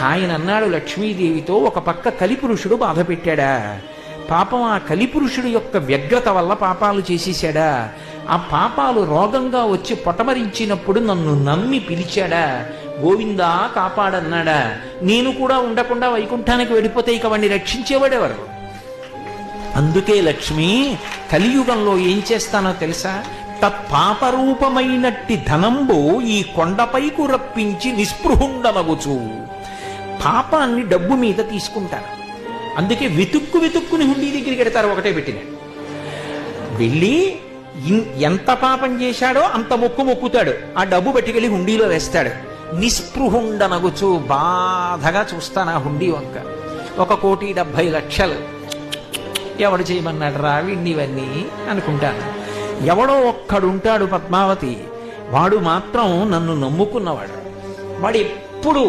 ఆయన అన్నాడు లక్ష్మీదేవితో, ఒక పక్క కలిపురుషుడు బాధ పెట్టాడా, పాపం ఆ కలిపురుషుడు యొక్క వ్యగ్రత వల్ల పాపాలు చేసేశాడా, ఆ పాపాలు రోగంగా వచ్చి పొటమరించినప్పుడు నన్ను నమ్మి పిలిచాడా, గోవిందా కాపాడన్నాడా, నేను కూడా ఉండకుండా వైకుంఠానికి వెళ్ళిపోతే ఇక వాడిని రక్షించేవాడెవరు? అందుకే లక్ష్మి కలియుగంలో ఏం చేస్తానో తెలుసా, తత్పాపరూపమైనట్టి ధనంబు ఈ కొండపైకు రప్పించి నిస్పృహుండనగుచు. పాపాన్ని డబ్బు మీద తీసుకుంటారు, అందుకే వెతుక్కుని హుండీ దగ్గరికి వెడతారు, ఒకటే పెట్టిన వెళ్ళి ఎంత పాపం చేశాడో అంత మొక్కుతాడు, ఆ డబ్బు పట్టుకెళ్ళి హుండీలో వేస్తాడు. నిస్పృహుండనగుచు బాధగా చూస్తాను ఆ హుండీ వంక. 1,70,00,000 ఎవడు చేయమన్నాడు రా ఇవన్నీ అనుకుంటాను. ఎవడో ఒక్కడుంటాడు పద్మావతి, వాడు మాత్రం నన్ను నమ్ముకున్నవాడు. వాడు ఎప్పుడు